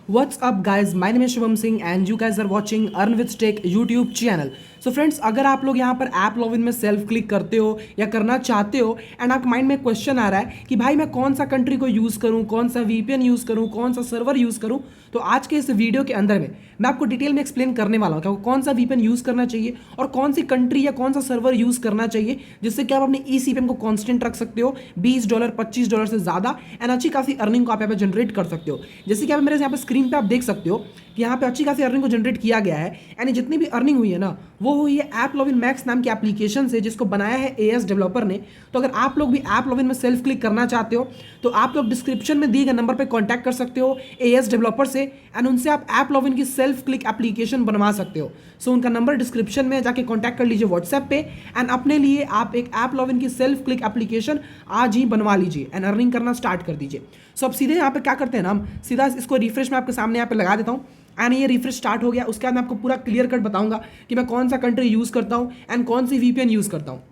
What's up guys, my name is Shivam Singh and you guys are watching Earn with Tech YouTube channel. So friends, अगर आप लोग यहाँ पर app login में self click करते हो या करना चाहते हो एंड आपके माइंड में क्वेश्चन आ रहा है कि भाई मैं कौन सा कंट्री को यूज़ करूँ, कौन सा वीपीएन यूज़ करूँ, कौन सा सर्वर यूज़ करूँ, तो आज के इस वीडियो के अंदर में मैं आपको डिटेल में एक्सप्लेन करने वाला हूँ कि कौन सा वीपीएन यूज़ करना चाहिए और कौन सी कंट्री या कौन सा सर्वर यूज़ करना चाहिए जिससे कि आप अपने ईसीपीएम को कॉन्स्टेंट रख सकते हो $20 $25 से ज़्यादा एंड अच्छी खासी अर्निंग को आप यहाँ पे जनरेट कर सकते हो। जैसे कि आप मेरे यहाँ पे स्क्रीन पे आप देख सकते हो कि यहाँ पे अच्छी खासी अर्निंग को जनरेट किया गया है यानी जितनी भी अर्निंग हुई है ना वो हुई है ऐप लॉगिन मैक्स नाम की एप्लीकेशन से जिसको बनाया है एएस डेवलपर ने। तो अगर आप लोग भी ऐप लॉगिन में सेल्फ क्लिक करना चाहते हो तो आप लोग डिस्क्रिप्शन में दिए गए नंबर पर कॉन्टैक्ट कर सकते हो एएस डेवलपर से एंड उनसे आप ऐप लॉगिन की सेल्फ क्लिक एप्लीकेशन बनवा सकते हो। सो उनका नंबर डिस्क्रिप्शन में जाके कॉन्टैक्ट कर लीजिए व्हाट्सएप पे एंड अपने लिए आप एक ऐप लॉगिन की सेल्फ क्लिक एप्लीकेशन आज ही बनवा लीजिए एंड अर्निंग करना स्टार्ट कर दीजिए। सो अब सीधे यहाँ पे क्या करते हैं ना, हम सीधा इसको रिफ्रेश में आपके सामने यहाँ पे लगा देता हूँ एंड ये रिफ्रेश स्टार्ट हो गया। उसके बाद मैं आपको पूरा क्लियर कट बताऊंगा कि मैं कौन सा कंट्री यूज़ करता हूँ एंड कौन सी वीपीएन यूज़ करता हूँ।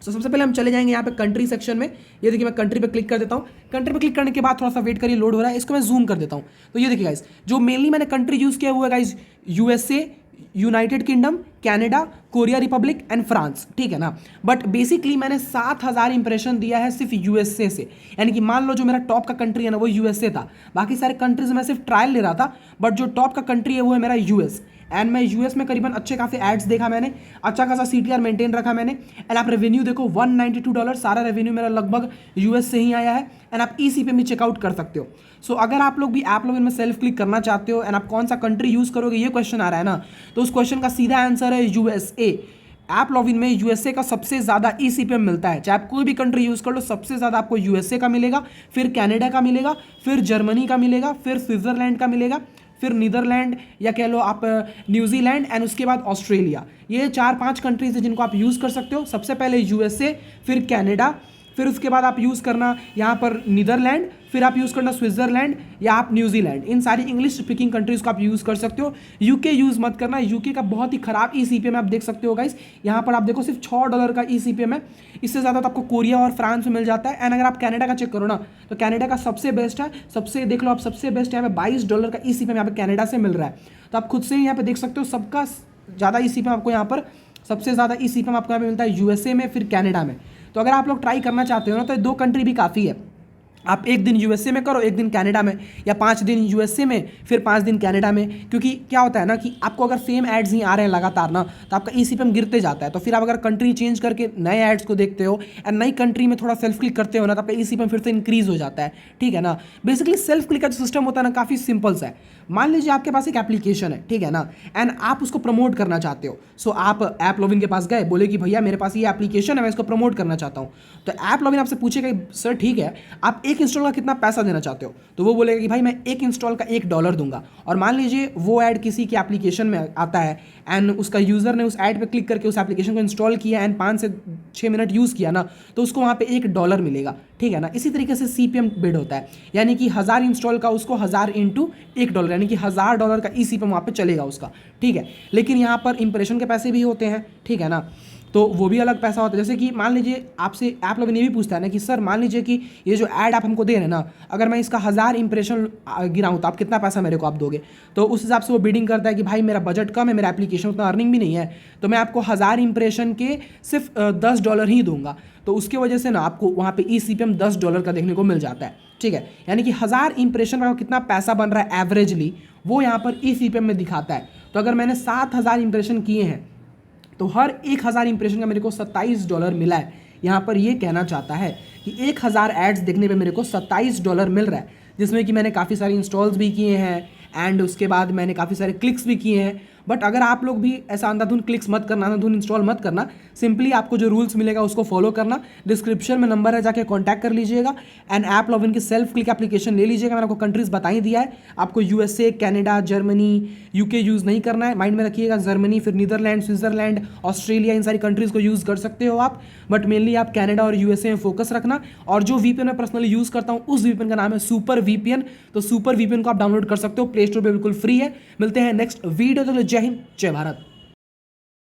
सो सबसे पहले हम चले जाएंगे यहाँ पे कंट्री सेक्शन में। ये देखिए मैं कंट्री पे क्लिक कर देता हूँ। कंट्री पे क्लिक करने के बाद थोड़ा सा वेट करिए, लोड हो रहा है, इसको मैं जूम कर देता हूँ। तो ये देखिए गाइस, जो मेनली मैंने कंट्री यूज़ किया हुआ है guys, USA, United kingdom, Canada, Korea Republic and France, ठीक है ना। बट बेसिकली मैंने 7000 इंप्रेशन दिया है सिर्फ यूएसए से, यानी कि मान लो जो मेरा टॉप का कंट्री है ना वो यूएसए था, बाकी सारे कंट्रीज में सिर्फ ट्रायल ले रहा था, बट जो टॉप का कंट्री है वो है मेरा यूएस। एंड मैं यूएस में करीबन अच्छे खासे एड्स देखा मैंने, अच्छा खासा सीटीआर मेंटेन रखा मैंने एंड आप रेवेन्यू देखो $192, सारा रेवेन्यू मेरा लगभग यूएस से ही आया है एंड आप ईसी पे भी चेकआउट कर सकते हो। सो अगर आप लोग भी ऐप लॉगिन में सेल्फ क्लिक करना चाहते हो एंड आप कौन सा कंट्री यूज़ करोगे ये क्वेश्चन आ रहा है ना, तो उस क्वेश्चन का सीधा आंसर है यूएसए। ऐप लॉगिन में यूएसए का सबसे ज़्यादा ईसीपीएम मिलता है, चाहे आप कोई भी कंट्री यूज़ कर लो सबसे ज़्यादा आपको यूएसए का मिलेगा, फिर कनाडा का मिलेगा, फिर जर्मनी का मिलेगा, फिर स्विट्ज़रलैंड का मिलेगा, फिर नीदरलैंड या कह लो आप न्यूजीलैंड एंड उसके बाद ऑस्ट्रेलिया। ये 4-5 कंट्रीज हैं जिनको आप यूज़ कर सकते हो। सबसे पहले यूएसए, फिर कनाडा, फिर उसके बाद आप यूज़ करना यहाँ पर नीदरलैंड, फिर आप यूज़ करना स्विट्ज़रलैंड या आप न्यूजीलैंड। इन सारी इंग्लिश स्पीकिंग कंट्रीज़ को आप यूज़ कर सकते हो। यूके यूज़ मत करना, यूके का बहुत ही ख़राब ईसीपीएम आप देख सकते हो गाइस। यहाँ पर आप देखो सिर्फ $6 का ईसीपीएम है, इससे ज़्यादा तो आपको कोरिया और फ्रांस में मिल जाता है। एंड अगर आप कनाडा का चेक करो ना तो कनाडा का सबसे बेस्ट है, सबसे देख लो आप, सबसे बेस्ट यहाँ पे $22 का ईसीपीएम यहाँ पे कनाडा से मिल रहा है। तो आप खुद से ही यहाँ पे देख सकते हो सबका ज़्यादा ईसीपीएम आपको यहाँ पर, सबसे ज़्यादा ईसीपीएम आपको यहाँ पे मिलता है यूएसए में, फिर कनाडा में। तो अगर आप लोग ट्राई करना चाहते हो ना तो 2 कंट्री भी काफ़ी है। आप एक दिन यूएसए में करो, एक दिन कनाडा में, या 5 दिन यूएसए में फिर 5 दिन कनाडा में। क्योंकि क्या होता है ना कि आपको अगर सेम एड्स ही आ रहे हैं लगातार ना तो आपका ईसीपीएम गिरते जाता है। तो फिर आप अगर कंट्री चेंज करके नए एड्स को देखते हो एंड नई कंट्री में थोड़ा सेल्फ क्लिक करते हो ना तो आपका ईसीपीएम फिर से इंक्रीज हो जाता है, ठीक है ना। बेसिकली सेल्फ क्लिक का जो सिस्टम होता है ना काफ़ी सिंपल सा है। मान लीजिए आपके पास एक एप्लीकेशन है, ठीक है ना, एंड आप उसको प्रमोट करना चाहते हो। सो आप ऐप लॉगिन के पास गए, बोले कि भैया मेरे पास ये एप्लीकेशन है, मैं इसको प्रमोट करना चाहता हूँ। तो ऐप लॉगिन आपसे पूछेगा सर ठीक है, आप एक इंस्टॉल का कितना पैसा देना चाहते हो, तो वो बोलेगा कि भाई मैं एक इंस्टॉल का $1 दूंगा। और मान लीजिए वो ऐड किसी की एप्लीकेशन में आता है एंड उसका यूज़र ने उस ऐड पे क्लिक करके उस एप्लीकेशन को इंस्टॉल किया एंड 5 से 6 मिनट यूज़ किया ना तो उसको वहाँ पे $1 मिलेगा, ठीक है ना। इसी तरीके से सीपीएम बिड होता है, यानी कि 1000 इंस्टॉल का उसको 1000 इंटू $1, यानी कि $1000 का ईसीपीएम वहाँ पे चलेगा उसका, ठीक है। लेकिन यहाँ पर इंप्रेशन के पैसे भी होते हैं, ठीक है ना, तो वो भी अलग पैसा होता है। जैसे कि मान लीजिए आपसे ऐप लॉगिन ये भी पूछता है ना कि सर मान लीजिए कि ये जो ऐड आप हमको दे रहे हैं ना, अगर मैं इसका 1000 इंप्रेशन गिराऊँ तो आप कितना पैसा मेरे को आप दोगे। तो उस हिसाब से वो बिडिंग करता है कि भाई मेरा बजट कम है, मेरा एप्लीकेशन उतना अर्निंग भी नहीं है, तो मैं आपको 1000 इंप्रेशन के सिर्फ $10 ही दूंगा। तो उसकी वजह से ना आपको वहाँ पे ईसीपीएम $10 का देखने को मिल जाता है, ठीक है। यानी कि 1000 इंप्रेशन पर कितना पैसा बन रहा है एवरेजली वो यहाँ पर ईसीपीएम में दिखाता है। तो अगर मैंने 7000 इंप्रेशन किए हैं तो हर 1000 इंप्रेशन का मेरे को $27 मिला है। यहाँ पर ये कहना चाहता है कि 1000 एड्स देखने पे मेरे को $27 मिल रहा है, जिसमें कि मैंने काफ़ी सारे इंस्टॉल्स भी किए हैं एंड उसके बाद मैंने काफ़ी सारे क्लिक्स भी किए हैं। बट अगर आप लोग भी ऐसा अंधाधुन क्लिक्स मत करना, अंधाधुन इंस्टॉल मत करना, सिंपली आपको जो रूल्स मिलेगा उसको फॉलो करना। डिस्क्रिप्शन में नंबर है, जाके कॉन्टैक्ट कर लीजिएगा एंड ऐप लॉगिन की सेल्फ क्लिक एप्लीकेशन ले लीजिएगा। मैंने आपको कंट्रीज बता ही दिया है, आपको USA, Canada, Germany, UK use नहीं करना है, माइंड में रखिएगा। जर्मनी, फिर नीदरलैंड, स्विट्ज़रलैंड, ऑस्ट्रेलिया, इन सारी कंट्रीज़ को यूज़ कर सकते हो आप, बट मेनली आप कनाडा और यूएसए में फोकस रखना। और जो वीपीएन मैं पर्सनली यूज़ करता हूँ उस वीपीएन का नाम है सुपर वीपीएन। तो सुपर वीपीएन को आप डाउनलोड कर सकते हो, प्ले स्टोर पर बिल्कुल फ्री है। मिलते हैं नेक्स्ट वीडियो, तो जय हिंद, जय भारत।